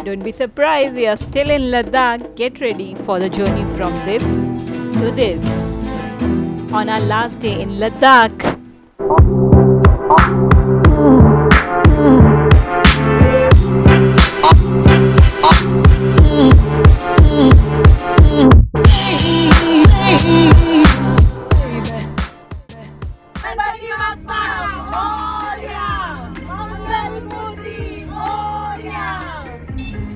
Don't be surprised, we are still in Ladakh. Get ready for the journey from this to this. On our last day in Ladakh.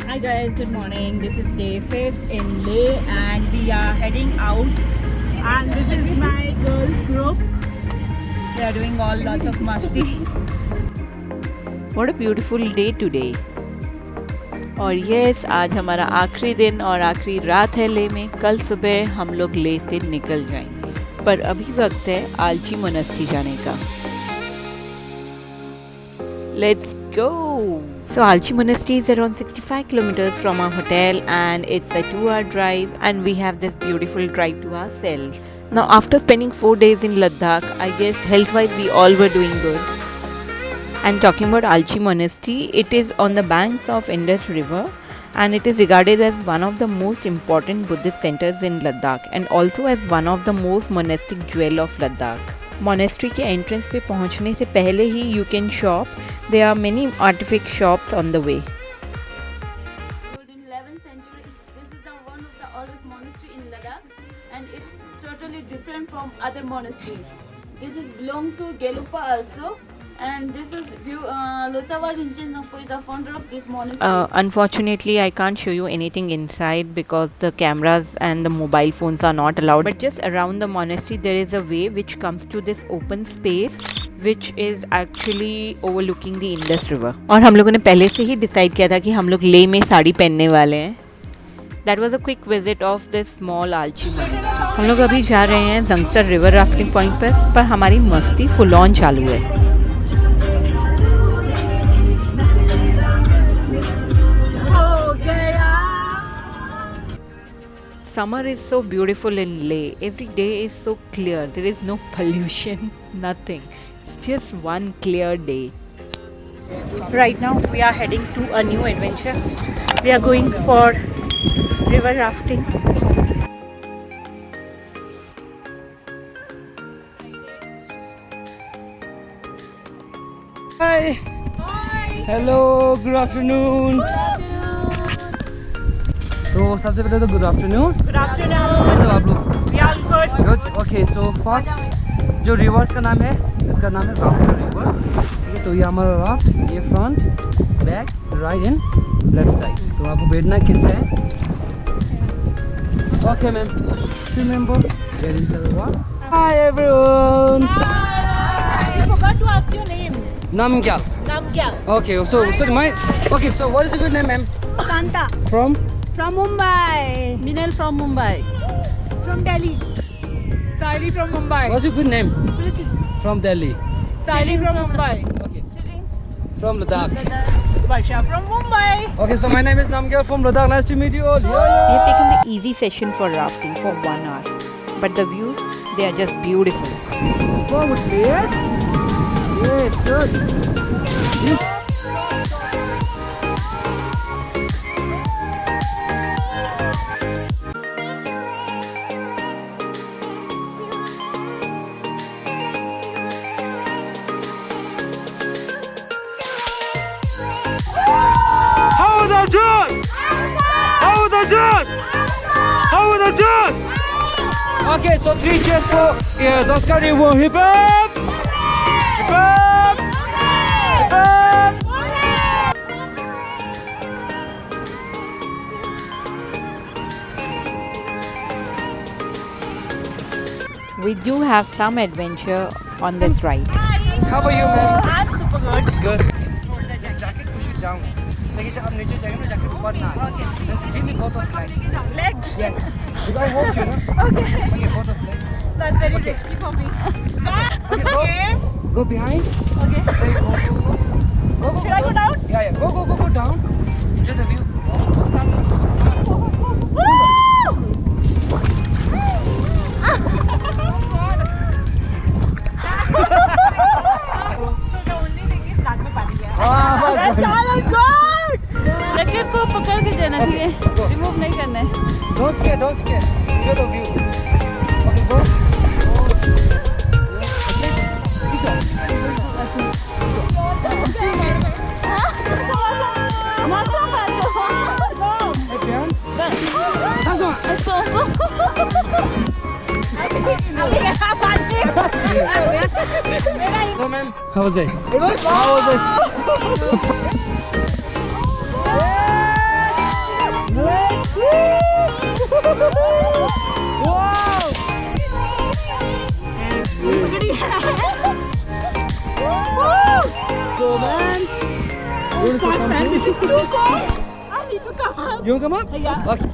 Hi guys, good morning. This is day 5th in Leh and we are heading out. And this is my girls group. They are doing all lots of masti. What a beautiful day today. और yes, आज हमारा आखिरी दिन और आखिरी रात है लेह में. कल सुबह हम लोग लेह से निकल जाएंगे, पर अभी वक्त है आलची मोनेस्ट्री जाने का. Let's go! So Alchi Monastery is around 65 kilometers from our hotel and it's a 2-hour drive and we have this beautiful drive to ourselves. Now after spending 4 days in Ladakh, I guess health-wise we all were doing good. And talking about Alchi Monastery, it is on the banks of Indus River and it is regarded as one of the most important Buddhist centers in Ladakh and also as one of the most monastic jewel of Ladakh. Monastery के entrance पे पहुँचने से पहले ही you can shop. There are many artifact shops on the way. In 11th century, this is one of the oldest monastery in Ladakh, and it's totally different from other monasteries. This is belong to Gelugpa also, and this is Lotsawa Rinchen Nangpo is the founder of this monastery. Unfortunately, I can't show you anything inside because the cameras and the mobile phones are not allowed. But just around the monastery, there is a way which comes to this open space, which is actually overlooking the Indus River. और हम लोगों ने पहले से ही decide किया था कि हम लोग लेह में साड़ी पहनने वाले हैं. That was a quick visit of this small Alchi Monastery. हम लोग अभी जा रहे हैं जंगसर रिवर राफ्टिंग पॉइंट पर हमारी मस्ती फुल ऑन चालू है. Summer is so beautiful in Leh. Every day is so clear. There is no pollution, nothing. It's just one clear day. Right now we are heading to a new adventure. We are going for river rafting. Hi. Hi. Hello. Good afternoon. तो सबसे पहले तो good afternoon. Good afternoon. कैसे हो आप लोग? We are good. Good. Okay, so first जो reverse का नाम है, इसका नाम है जंगसर रिवर. ठीक है, तो ये हमारा राफ्ट, ये front, back, right and left side. तो आपको बैठना कैसे है? Okay ma'am. Remember get into the water. Hi everyone. I forgot to ask your name. नाम क्या? नाम क्या? Okay, so my okay, so what is your good name, ma'am? Kanta. From Mumbai. Minel from Mumbai. From Delhi. Sally from Mumbai. what's your good name? From Delhi. Sally from Mumbai. Okay. From Ladakh. Varsha from Mumbai. Okay, so my name is Namgyal from Ladakh. Nice to meet you all. We have taken the easy session for rafting for 1 hour. But the views, they are just beautiful. Forward, please. Yes, good. Okay, so 3 cheers for Oscar River. Hip hop! Hip hop! Hip hop! We do have some adventure on this ride. How about you, man? I'm super good. Good. Jacket, push it down. Like जब आप नीचे जाएंगे ना, jacket ऊपर ना आए. Give me both of legs. Legs? Yes. Because I hold you, no? Okay, both of legs. That's very Okay. risky for me. Okay, go behind. Okay. There you go. Go. Should I go down? Yeah. Go down. Enjoy the view. That's all I got! Racket को करना चाहिए, remove नहीं करना है। Don't scare. Enjoy the view. Okay, go. No, man. How was it? It was Wow! So man, what is something? You want to come up? Yeah. Okay.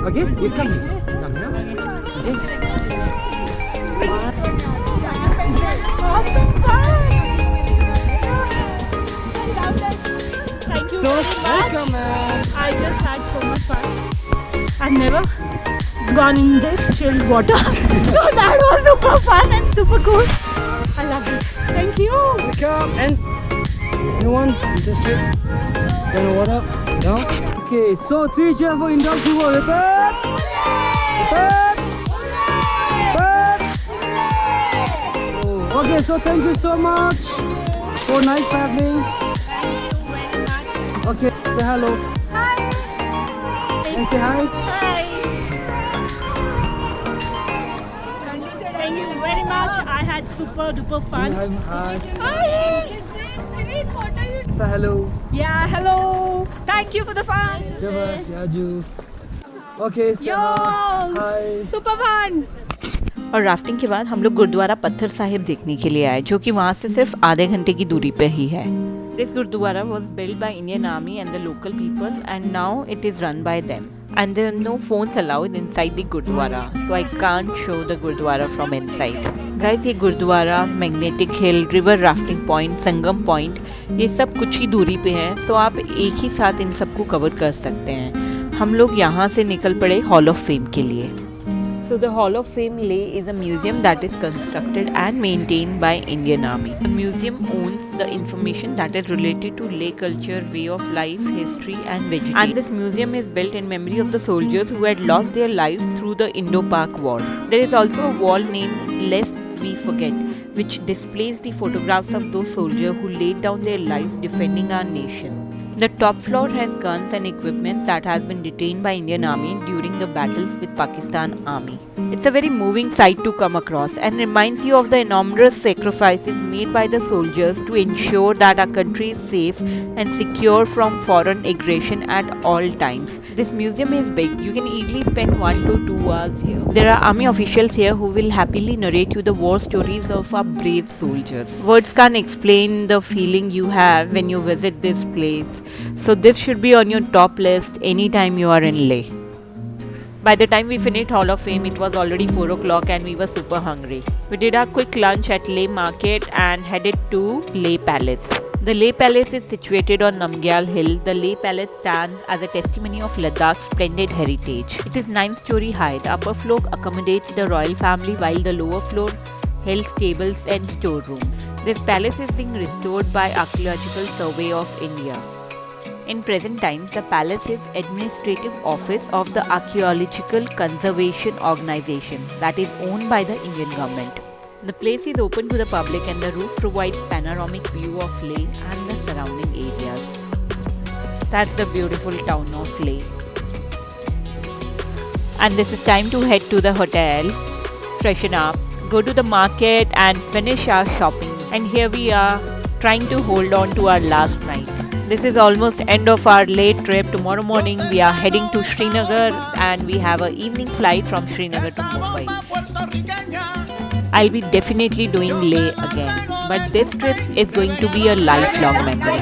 Okay, you come here. Come here. Okay. Thank you So very much. welcome, man. I just had so much fun. I've never gone in this chilled water. So that was super fun and super cool. I love it. Thank you. Welcome. And anyone interested? Don't know what up? No? Okay, so 3 cheers for Indus River. Repeat. Oh, okay, so thank you so much for nice traveling. Okay, say hello. Hi. And say hi. Hi. Thank you very much. I had super duper fun. Hi. Hi. Say hello. Yeah, hello. Thank you for the fun. Yaju. Okay, say hi. Super fun. और rafting के बाद हम लोग गुरुद्वारा पत्थर साहिब देखने के लिए आए, जो कि वहाँ से सिर्फ आधे घंटे की दूरी पे ही है। This Gurdwara was built by Indian Army and the local people, and now it is run by them. And there are no phones allowed inside the Gurdwara, so I can't show the Gurdwara from inside. Guys, ये gurdwara, magnetic hill, river rafting point, संगम point, ये सब कुछ ही दूरी पे है, सो आप एक ही साथ इन सबको कवर कर सकते हैं। हम लोग यहाँ से निकल पड़े हॉल ऑफ फेम के लिए। So the Hall of Fame Leh is a museum that is constructed and maintained by Indian Army. The museum owns the information that is related to Leh culture, way of life, history and vegetation. And this museum is built in memory of the soldiers who had lost their lives through the Indo-Pak War. There is also a wall named Lest We Forget, which displays the photographs of those soldiers who laid down their lives defending our nation. The top floor has guns and equipment that has been detained by Indian Army during the battles with Pakistan Army. It's a very moving sight to come across and reminds you of the enormous sacrifices made by the soldiers to ensure that our country is safe and secure from foreign aggression at all times. This museum is big. You can easily spend 1 to 2 hours here. There are army officials here who will happily narrate you the war stories of our brave soldiers. Words can't explain the feeling you have when you visit this place. So this should be on your top list anytime you are in Leh. By the time we finished Hall of Fame, it was already 4 o'clock and we were super hungry. We did our quick lunch at Leh Market and headed to Leh Palace. The Leh Palace is situated on Namgyal Hill. The Leh Palace stands as a testimony of Ladakh's splendid heritage. It is 9-story high. The upper floor accommodates the royal family while the lower floor held stables and storerooms. This palace is being restored by Archaeological Survey of India. In present times, the palace is administrative office of the Archaeological Conservation Organization that is owned by the Indian government. The place is open to the public and the roof provides panoramic view of Leh and the surrounding areas. That's the beautiful town of Leh. And this is time to head to the hotel, freshen up, go to the market and finish our shopping. And here we are trying to hold on to our last night. This is almost end of our Leh trip. Tomorrow morning we are heading to Srinagar and we have an evening flight from Srinagar to Mumbai. I'll be definitely doing Leh again, but this trip is going to be a lifelong memory.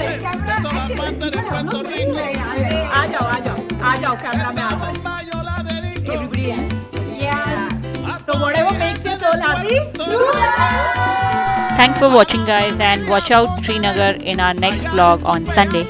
Everybody else. Yes. So whatever makes you so happy. Thanks for watching guys and watch out Srinagar in our next vlog on Sunday.